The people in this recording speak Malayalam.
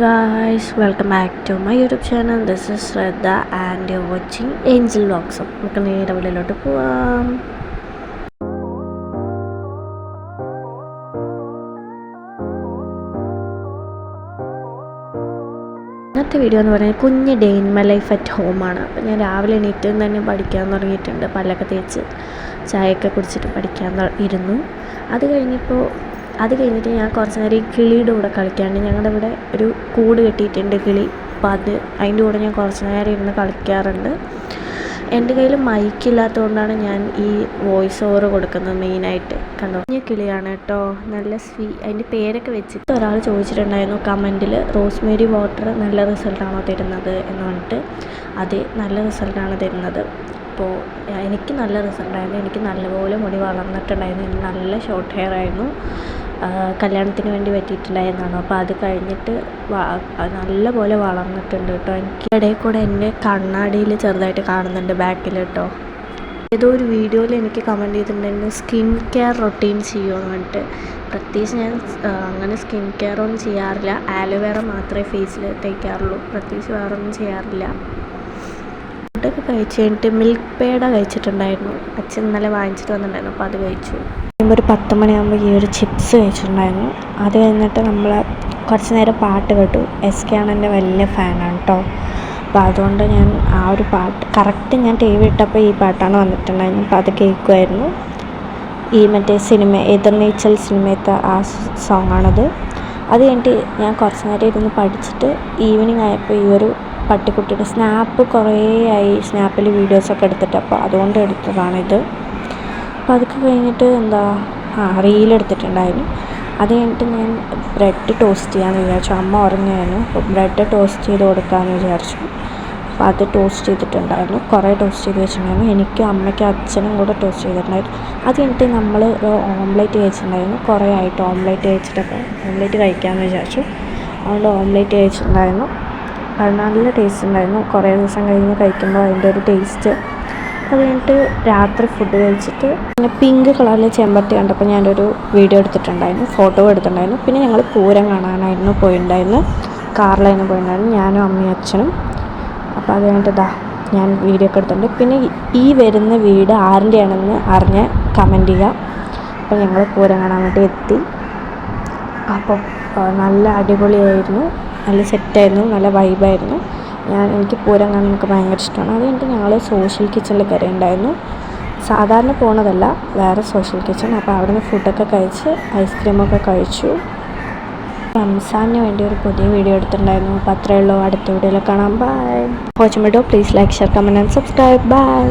guys, welcome back to my YouTube channel. This is Shraddha and you're watching Angel Vlogs. നമുക്ക് നേരെ വീട്ടിലോട്ട് പോവാം. ഇന്നത്തെ വീഡിയോ എന്ന് പറയുന്നത് കുഞ്ഞ് day in my life at ഹോമാണ്. അപ്പോൾ ഞാൻ രാവിലെ എണീറ്റ് തന്നെ പഠിക്കാൻ തുടങ്ങിയിട്ടുണ്ട്. പല്ലൊക്കെ തേച്ച് ചായയൊക്കെ കുടിച്ചിട്ട് പഠിക്കാൻ ഇരുന്നു. അത് കഴിഞ്ഞിട്ട് ഞാൻ കുറച്ച് നേരം ഈ കിളിയുടെ കൂടെ കളിക്കാണ്ട് ഞങ്ങളുടെ ഇവിടെ ഒരു കൂട് കെട്ടിയിട്ടുണ്ട് കിളി. അപ്പോൾ അതിൻ്റെ കൂടെ ഞാൻ കുറച്ച് നേരം ഇരുന്ന് കളിക്കാറുണ്ട്. എൻ്റെ കയ്യിൽ മൈക്കില്ലാത്തതുകൊണ്ടാണ് ഞാൻ ഈ വോയിസ് ഓവർ കൊടുക്കുന്നത് മെയിനായിട്ട്. കണ്ടോ, കുഞ്ഞ കിളിയാണ് കേട്ടോ, നല്ല അതിൻ്റെ പേരൊക്കെ വെച്ചിട്ട് ഒരാൾ ചോദിച്ചിട്ടുണ്ടായിരുന്നു കമൻറ്റിൽ, റോസ്മേരി വാട്ടർ നല്ല റിസൾട്ടാണോ തരുന്നത് എന്ന് പറഞ്ഞിട്ട്. അതെ, നല്ല റിസൾട്ടാണ് തരുന്നത്. അപ്പോൾ എനിക്ക് നല്ല റിസൾട്ടായിരുന്നു. എനിക്ക് നല്ലപോലെ മുടി വളർന്നിട്ടുണ്ടായിരുന്നു. എനിക്ക് നല്ല ഷോർട്ട് ഹെയർ ആയിരുന്നു. കല്യാണത്തിന് വേണ്ടി പറ്റിയിട്ടുണ്ടായിരുന്നതാണ്. അപ്പോൾ അത് കഴിഞ്ഞിട്ട് നല്ലപോലെ വളർന്നിട്ടുണ്ട് കേട്ടോ. എനിക്ക് ഇടയിൽ കൂടെ എൻ്റെ കണ്ണാടിയിൽ ചെറുതായിട്ട് കാണുന്നുണ്ട് ബാക്കിൽ കേട്ടോ. ഏതോ ഒരു വീഡിയോയിൽ എനിക്ക് കമൻറ്റ് ചെയ്തിട്ടുണ്ടായിരുന്നു സ്കിൻ കെയർ റൊട്ടീൻ ചെയ്യുമെന്ന് പറഞ്ഞിട്ട്. പ്രത്യേകിച്ച് ഞാൻ അങ്ങനെ സ്കിൻ കെയർ ഒന്നും ചെയ്യാറില്ല. ആലോവേറ മാത്രമേ ഫേസിൽ തേക്കാറുള്ളൂ. പ്രത്യേകിച്ച് വേറെ ഒന്നും ചെയ്യാറില്ല. ഫുഡൊക്കെ കഴിച്ച് കഴിഞ്ഞിട്ട് മിൽക്ക് പേട കഴിച്ചിട്ടുണ്ടായിരുന്നു. അച്ഛൻ ഇന്നലെ വാങ്ങിച്ചിട്ട് വന്നിട്ടുണ്ടായിരുന്നു. അപ്പോൾ അത് കഴിച്ചു. ഒരു 10 മണിയാകുമ്പോൾ ഈ ഒരു ചിപ്സ് കഴിച്ചിട്ടുണ്ടായിരുന്നു. അത് കഴിഞ്ഞിട്ട് നമ്മൾ കുറച്ച് നേരം പാട്ട് കേട്ടു. SK ആണ് എൻ്റെ വലിയ ഫാനാണ് കേട്ടോ. അപ്പോൾ അതുകൊണ്ട് ഞാൻ ആ ഒരു പാട്ട് കറക്റ്റ് ഞാൻ TV ഇട്ടപ്പോൾ ഈ പാട്ടാണ് വന്നിട്ടുണ്ടായിരുന്നു. അപ്പോൾ അത് കേൾക്കുമായിരുന്നു. ഈ മറ്റേ എതിർനീച്ചൽ സിനിമയത്തെ ആ സോങ്ങാണത്. അത് കഴിഞ്ഞിട്ട് ഞാൻ കുറച്ച് നേരം ഇരുന്ന് പഠിച്ചിട്ട് ഈവനിങ് ആയപ്പോൾ ഈ ഒരു പട്ടിക്കുട്ടിയുടെ സ്നാപ്പ് കുറേ ആയി സ്നാപ്പിൽ വീഡിയോസൊക്കെ എടുത്തിട്ട്, അപ്പോൾ അതുകൊണ്ട് എടുത്തതാണിത്. അപ്പോൾ അതൊക്കെ കഴിഞ്ഞിട്ട് റീലെടുത്തിട്ടുണ്ടായിരുന്നു. അത് കഴിഞ്ഞിട്ട് ഞാൻ ബ്രെഡ് ടോസ്റ്റ് ചെയ്യാമെന്ന് വിചാരിച്ചു. അമ്മ ഉറങ്ങുമായിരുന്നു. അപ്പോൾ ബ്രെഡ് ടോസ്റ്റ് ചെയ്ത് കൊടുക്കാമെന്ന് വിചാരിച്ചു. അപ്പോൾ അത് ടോസ്റ്റ് ചെയ്തിട്ടുണ്ടായിരുന്നു. കുറേ ടോസ്റ്റ് ചെയ്ത് വെച്ചിട്ടുണ്ടായിരുന്നു. എനിക്കും അമ്മയ്ക്കും അച്ഛനും കൂടെ ടോസ്റ്റ് ചെയ്തിട്ടുണ്ടായിരുന്നു. അത് കഴിഞ്ഞിട്ട് നമ്മൾ ഓംലേറ്റ് കഴിച്ചിട്ടുണ്ടായിരുന്നു. കുറേ ആയിട്ട് ഓംലേറ്റ് കഴിച്ചിട്ടപ്പോൾ ഓംലേറ്റ് കഴിക്കാമെന്ന് വിചാരിച്ചു. അതുകൊണ്ട് ഓംലേറ്റ് കഴിച്ചിട്ടുണ്ടായിരുന്നു. അത് നല്ല ടേസ്റ്റ് ഉണ്ടായിരുന്നു. കുറേ ദിവസം കഴിഞ്ഞ് കഴിക്കുമ്പോൾ അതിൻ്റെ ഒരു ടേസ്റ്റ്. അത് കഴിഞ്ഞിട്ട് രാത്രി ഫുഡ് കഴിച്ചിട്ട് പിന്നെ പിങ്ക് കളറിൽ ചെമ്പരത്തി കണ്ടപ്പോൾ ഞാനൊരു വീഡിയോ എടുത്തിട്ടുണ്ടായിരുന്നു, ഫോട്ടോ എടുത്തിട്ടുണ്ടായിരുന്നു. പിന്നെ ഞങ്ങൾ പൂരം കാണാനായിരുന്നു പോയിട്ടുണ്ടായിരുന്നു. കാറിലായിരുന്നു പോയിട്ടുണ്ടായിരുന്നു, ഞാനും അമ്മയും അച്ഛനും. അപ്പോൾ അത് കഴിഞ്ഞിട്ട് ഞാൻ വീഡിയോ ഒക്കെ എടുത്തിട്ടുണ്ട്. പിന്നെ ഈ വരുന്ന വീട് ആരുടെയാണെന്ന് അറിഞ്ഞ് കമൻറ്റ് ചെയ്യുക. അപ്പോൾ ഞങ്ങൾ പൂരം കാണാൻ വേണ്ടി എത്തി. അപ്പോൾ നല്ല അടിപൊളിയായിരുന്നു, നല്ല സെറ്റായിരുന്നു, നല്ല വൈബായിരുന്നു. എനിക്ക് പൂരം കാണാൻ എനിക്ക് ഭയങ്കര ഇഷ്ടമാണ്. അത് കഴിഞ്ഞിട്ട് ഞങ്ങൾ സോഷ്യൽ കിച്ചണിൽ കയറിയിട്ടുണ്ടായിരുന്നു. സാധാരണ പോണതല്ല, വേറെ സോഷ്യൽ കിച്ചൺ. അപ്പോൾ അവിടെ നിന്ന് ഫുഡൊക്കെ കഴിച്ച് ഐസ്ക്രീമൊക്കെ കഴിച്ചു. റംസാനിന് വേണ്ടി ഒരു പുതിയ വീഡിയോ എടുത്തിട്ടുണ്ടായിരുന്നു. അപ്പോൾ അത്രയേ ഉള്ളൂ. അടുത്ത വീഡിയോയിൽ കാണാം. Bye. Watch my video. Please like, share, comment and subscribe. By.